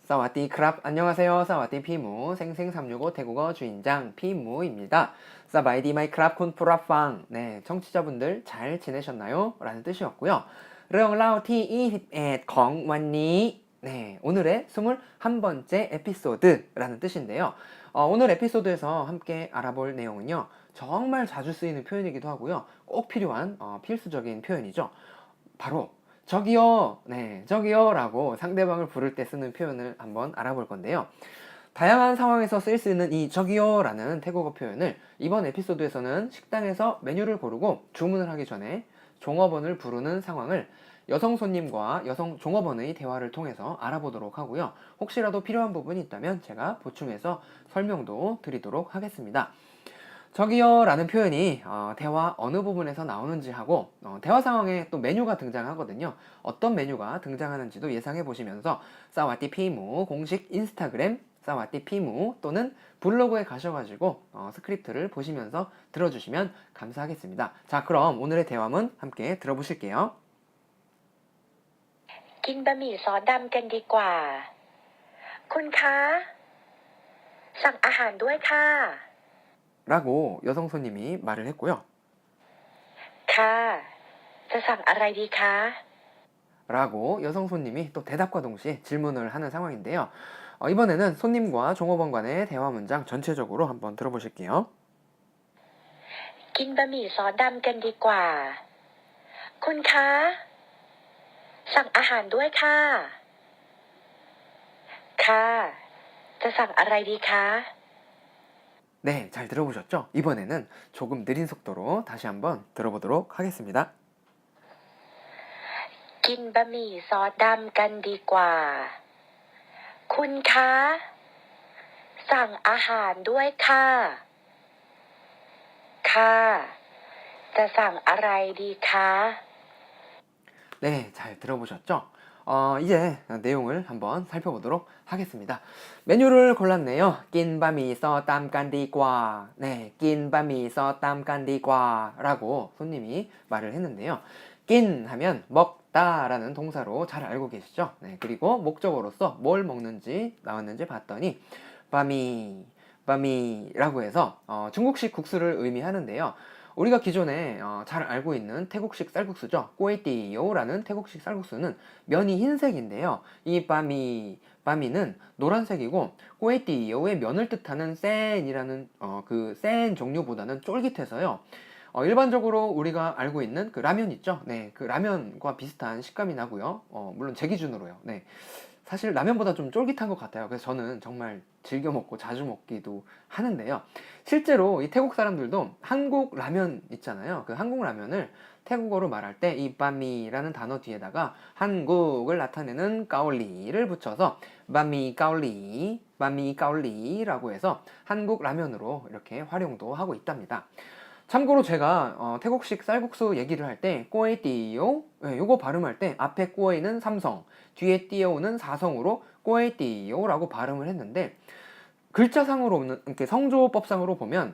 사와디크랍 안녕하세요. 사와디 피무 생생365 태국어 주인장 피무입니다. 사바이디 마이크랍 쿤프라팡 네, 청취자분들 잘 지내셨나요? 라는 뜻이었고요. 르엉라오티 21 ของ วันนี้ 네, 오늘의 21번째 에피소드라는 뜻인데요. 오늘 에피소드에서 함께 알아볼 내용은요. 정말 자주 쓰이는 표현이기도 하고요. 꼭 필요한 필수적인 표현이죠. 바로 저기요, 네, 저기요 라고 상대방을 부를 때 쓰는 표현을 한번 알아볼 건데요. 다양한 상황에서 쓰일 수 있는 이 저기요 라는 태국어 표현을 이번 에피소드에서는 식당에서 메뉴를 고르고 주문을 하기 전에 종업원을 부르는 상황을 여성 손님과 여성 종업원의 대화를 통해서 알아보도록 하고요. 혹시라도 필요한 부분이 있다면 제가 보충해서 설명도 드리도록 하겠습니다. 저기요 라는 표현이 대화 어느 부분에서 나오는지 하고 대화 상황에 또 메뉴가 등장하거든요. 어떤 메뉴가 등장하는지도 예상해 보시면서 사와티 피무 공식 인스타그램 사와티 피무 또는 블로그에 가셔가지고 스크립트를 보시면서 들어주시면 감사하겠습니다. 자, 그럼 오늘의 대화문 함께 들어보실게요. กินบะหมี่ซอสดำกันดีกว่าคุณคะสั่งอาหารด้วยค่ะ 라고 여성 손님이 말을 했고요. ค่ะจะสั่งอะไรดีคะ 라고 여성 손님이 또 대답과 동시에 질문을 하는 상황인데요. 이번에는 손님과 종업원 간의 대화 문장 전체적으로 한번 들어보실게요. กินบะหมี่ซอสดำกันดีกว่าคุณคะสั่งอาหารด้วยค่ะ ค่ะจะสั่งอะไรดีคะ 네, 잘 들어보셨죠? 이번에는 조금 느린 속도로 다시 한번 들어보도록 하겠습니다. กินบะหมี่ซอสดำกันดีกว่าคุณคะสั่งอาหารด้วยค่ะ ค่ะจะสั่งอะไรดีคะ 네, 잘 들어보셨죠? 이제 내용을 한번 살펴보도록 하겠습니다. 메뉴를 골랐네요. 낀바미 써땀간디과 네, 낀바미 써땀간디과 라고 손님이 말을 했는데요. 낀 하면 먹다 라는 동사로 잘 알고 계시죠? 네, 그리고 목적어로서 뭘 먹는지 나왔는지 봤더니 바미라고 해서 중국식 국수를 의미하는데요. 우리가 기존에 잘 알고 있는 태국식 쌀국수죠. 꼬에띠요라는 태국식 쌀국수는 면이 흰색인데요. 이 바미는 노란색이고 꼬에띠요의 면을 뜻하는 센이라는 그 센 종류보다는 쫄깃해서요. 일반적으로 우리가 알고 있는 그 라면 있죠. 네, 그 라면과 비슷한 식감이 나고요. 물론 제 기준으로요. 네. 사실 라면보다 좀 쫄깃한 것 같아요. 그래서 저는 정말 즐겨 먹고 자주 먹기도 하는데요. 실제로 이 태국 사람들도 한국 라면 있잖아요. 그 한국 라면을 태국어로 말할 때 이 바미라는 단어 뒤에다가 한국을 나타내는 까올리를 붙여서 바미 까올리라고 해서 한국 라면으로 이렇게 활용도 하고 있답니다. 참고로 제가 태국식 쌀국수 얘기를 할 때 꼬에띠요 요거 발음할 때 앞에 꼬에는 삼성 뒤에 띠요는 사성으로 꼬에띠요 라고 발음을 했는데 글자상으로는 이렇게 성조법상으로 보면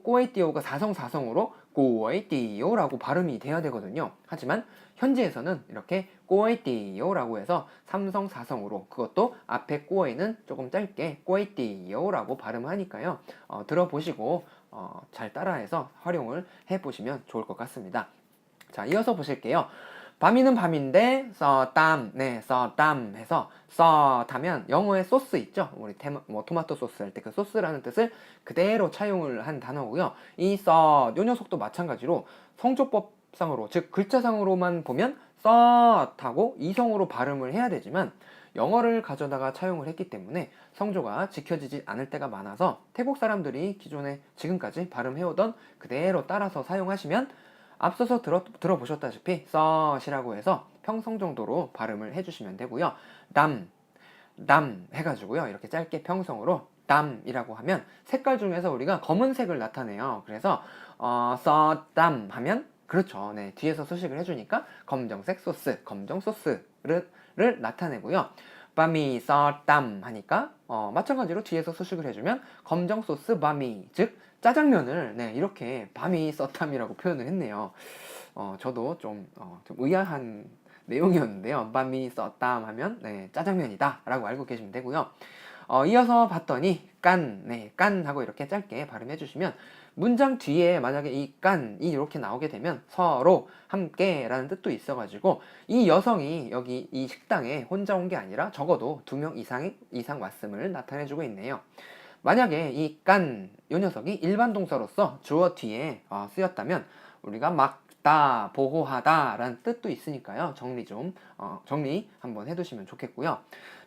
꼬에띠요가 사성으로 꼬에띠요 라고 발음이 돼야 되거든요. 하지만 현지에서는 이렇게 꼬에띠요 라고 해서 삼성 사성으로 그것도 앞에 꼬에는 조금 짧게 꼬에띠요 라고 발음하니까요. 들어보시고 잘 따라해서 활용을 해보시면 좋을 것 같습니다. 자, 이어서 보실게요. 밤이는 밤인데 써땀 네, 써땀 해서 써하면 영어의 소스 있죠. 우리 토마토 소스 할 때 그 소스라는 뜻을 그대로 차용을 한 단어고요. 이 써 요 녀석도 마찬가지로 성조법상으로 즉 글자상으로만 보면 써하고 이성으로 발음을 해야 되지만 영어를 가져다가 차용을 했기 때문에 성조가 지켜지지 않을 때가 많아서 태국 사람들이 기존에 지금까지 발음해오던 그대로 따라서 사용하시면 앞서서 들어보셨다시피 써시라고 해서 평성 정도로 발음을 해주시면 되고요. 담 해가지고요. 이렇게 짧게 평성으로 담이라고 하면 색깔 중에서 우리가 검은색을 나타내요. 그래서 써담 하면 그렇죠. 네, 뒤에서 수식을 해주니까 검정색 소스, 검정 소스를 나타내고요. 바미 써땀 하니까 마찬가지로 뒤에서 수식을 해주면 검정 소스 바미, 즉 짜장면을 네, 이렇게 바미 써땀이라고 표현을 했네요. 저도 좀 의아한 내용이었는데요. 바미 써땀 하면 네, 짜장면이다 라고 알고 계시면 되고요. 이어서 봤더니 깐, 네, 깐 하고 이렇게 짧게 발음해 주시면 문장 뒤에 만약에 이 깐이 이렇게 나오게 되면 서로 함께 라는 뜻도 있어가지고 이 여성이 여기 이 식당에 혼자 온 게 아니라 적어도 2명 이상 왔음을 나타내주고 있네요. 만약에 이 깐, 요 녀석이 일반 동사로서 주어 뒤에 쓰였다면 우리가 막다, 보호하다 라는 뜻도 있으니까요. 정리 한번 해두시면 좋겠고요.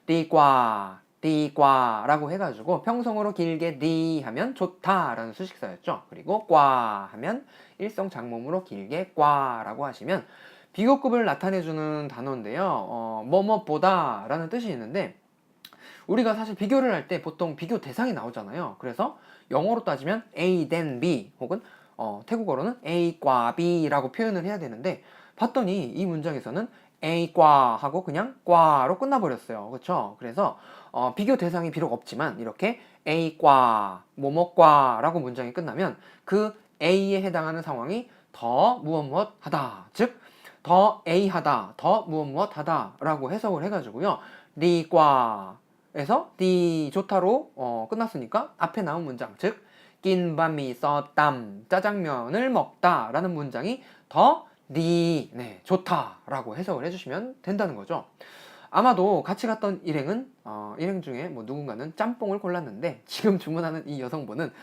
띠과, 띠과라고 해가지고 평성어로 길게 띠 하면 좋다라는 수식사였죠. 그리고 과 하면 일성 장모음으로 길게 과라고 하시면 비교급을 나타내주는 단어인데요. 뭐뭐보다 라는 뜻이 있는데 우리가 사실 비교를 할 때 보통 비교 대상이 나오잖아요. 그래서 영어로 따지면 A then B 혹은 태국어로는 A과 B라고 표현을 해야 되는데 봤더니 이 문장에서는 A과 하고 그냥 과로 끝나버렸어요. 그렇죠? 그래서 비교 대상이 비록 없지만 이렇게 A과, 뭐뭐과라고 문장이 끝나면 그 A에 해당하는 상황이 더 무엇 하다, 즉 더 A 하다, 더 무엇 하다 라고 해석을 해가지고요. 리과에서 리 좋다로 끝났으니까 앞에 나온 문장, 즉 낀밤이 써땀 짜장면을 먹다 라는 문장이 더 네, 좋다라고 해석을 해주시면 된다는 거죠. 아마도 같이 갔던 일행 중에 뭐 누군가는 짬뽕을 골랐는데 지금 주문하는 이 여성분은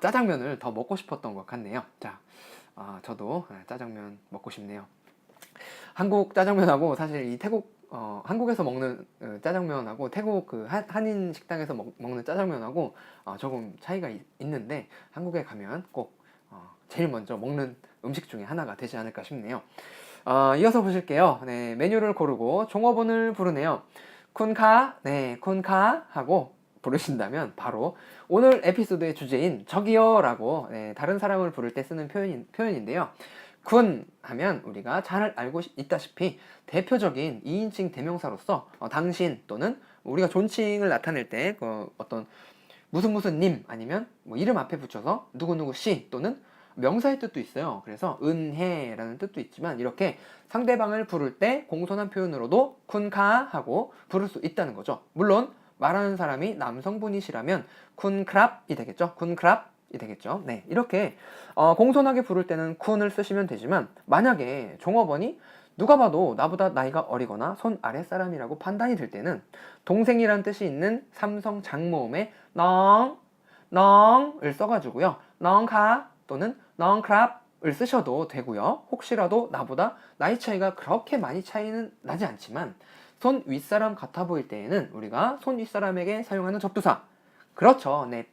짜장면을 더 먹고 싶었던 것 같네요. 자, 저도 짜장면 먹고 싶네요. 한국 짜장면하고 사실 이 태국 한국에서 먹는 짜장면하고 태국 그 한인 식당에서 먹는 짜장면하고 조금 차이가 있는데 한국에 가면 꼭 제일 먼저 먹는 음식 중에 하나가 되지 않을까 싶네요. 이어서 보실게요. 네, 메뉴를 고르고 종업원을 부르네요. 쿤카, 네, 쿤카 하고 부르신다면 바로 오늘 에피소드의 주제인 저기요 라고 다른 사람을 부를 때 쓰는 표현인데요. 군 하면 우리가 잘 알고 있다시피 대표적인 2인칭 대명사로서 당신 또는 우리가 존칭을 나타낼 때 어떤 무슨 님 아니면 뭐 이름 앞에 붙여서 누구누구 씨 또는 명사의 뜻도 있어요. 그래서 은혜라는 뜻도 있지만 이렇게 상대방을 부를 때 공손한 표현으로도 쿤카 하고 부를 수 있다는 거죠. 물론 말하는 사람이 남성분이시라면 쿤크랍이 되겠죠. 쿤크랍이 되겠죠. 네, 이렇게 공손하게 부를 때는 쿤을 쓰시면 되지만 만약에 종업원이 누가 봐도 나보다 나이가 어리거나 손 아랫사람이라고 판단이 될 때는 동생이란 뜻이 있는 삼성 장모음에 넝을 써가지고요. 넝카 또는 넝크랍을 쓰셔도 되고요. 혹시라도 나보다 나이 차이가 그렇게 많이 차이는 나지 않지만 손 윗사람 같아 보일 때에는 우리가 손 윗사람에게 사용하는 접두사 그렇죠. 네,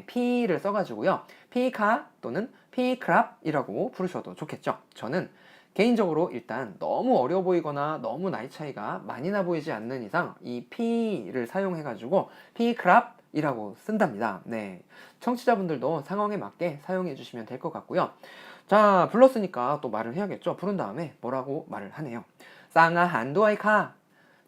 피를 써가지고요. 피카 또는 피크랍이라고 부르셔도 좋겠죠. 저는 개인적으로 일단 너무 어려 보이거나 너무 나이 차이가 많이 나 보이지 않는 이상 이 피를 사용해가지고 피크랍이라고 쓴답니다. 네, 청취자분들도 상황에 맞게 사용해 주시면 될 것 같고요. 자, 불렀으니까 또 말을 해야겠죠. 부른 다음에 뭐라고 말을 하네요. 쌍아 한도아이카,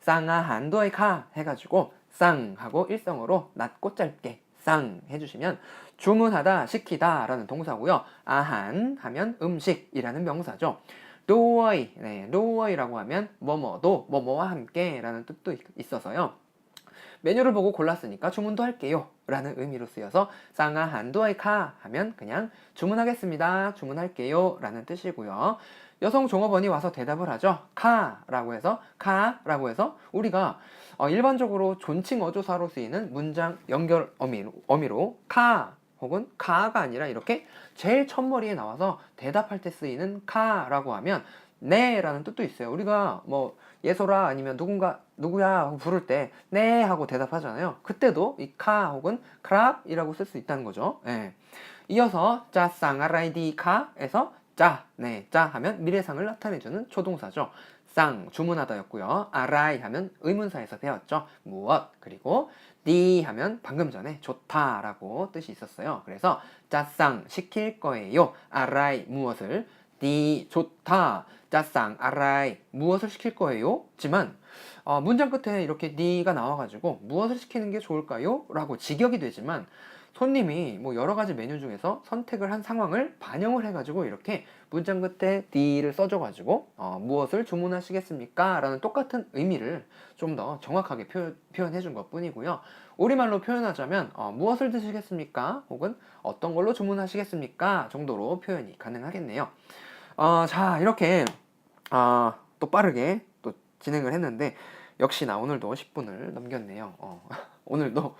쌍아 한도아이카 해가지고 쌍하고 일성어로 낮고 짧게 쌍 해주시면 주문하다, 시키다 라는 동사고요. 아한 하면 음식이라는 명사죠. 도어이, 네, 도어이라고 하면 뭐뭐도 뭐뭐와 함께 라는 뜻도 있어서요. 메뉴를 보고 골랐으니까 주문도 할게요 라는 의미로 쓰여서 쌍아 한도아이카 하면 그냥 주문하겠습니다, 주문할게요 라는 뜻이고요. 여성 종업원이 와서 대답을 하죠. 카라고 해서 우리가 일반적으로 존칭 어조사로 쓰이는 문장 연결 어미로 카 혹은 카가 아니라 이렇게 제일 첫머리에 나와서 대답할 때 쓰이는 카라고 하면 네 라는 뜻도 있어요. 우리가 뭐 예솔아 아니면 누구야 하고 부를 때 네 하고 대답하잖아요. 그때도 이 카 혹은 크랍이라고 쓸 수 있다는 거죠. 네. 이어서 짜쌍아라이디 카에서 짜 하면 미래상을 나타내주는 조동사죠. 쌍 주문하다였고요. 아라이 하면 의문사에서 배웠죠. 무엇. 그리고 디 하면 방금 전에 좋다라고 뜻이 있었어요. 그래서 짜쌍 시킬 거예요. 아라이 무엇을, 디 좋다 짜쌍 아라이 무엇을 시킬 거예요? 지만 문장 끝에 이렇게 니가 나와가지고 무엇을 시키는 게 좋을까요? 라고 직역이 되지만 손님이 뭐 여러 가지 메뉴 중에서 선택을 한 상황을 반영을 해가지고 이렇게 문장 끝에 니를 써줘가지고 무엇을 주문하시겠습니까? 라는 똑같은 의미를 좀 더 정확하게 표현해 준 것 뿐이고요. 우리말로 표현하자면 무엇을 드시겠습니까? 혹은 어떤 걸로 주문하시겠습니까? 정도로 표현이 가능하겠네요. 자, 이렇게 또 빠르게 또 진행을 했는데 역시나 오늘도 10분을 넘겼네요. 오늘도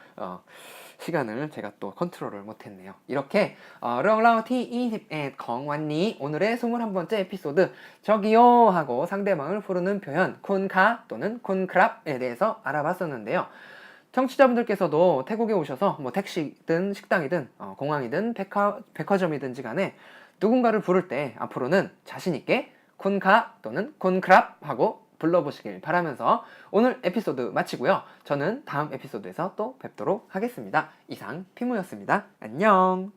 시간을 제가 또 컨트롤을 못했네요. 이렇게 렁라오 T21 건완니 오늘의 21번째 에피소드 저기요 하고 상대방을 부르는 표현 쿤카 또는 쿤크랍에 대해서 알아봤었는데요. 청취자분들께서도 태국에 오셔서 뭐 택시든 식당이든 공항이든 백화점이든지 간에 누군가를 부를 때 앞으로는 자신있게 쿤카 또는 쿤크랍 하고 불러보시길 바라면서 오늘 에피소드 마치고요. 저는 다음 에피소드에서 또 뵙도록 하겠습니다. 이상 피무였습니다. 안녕.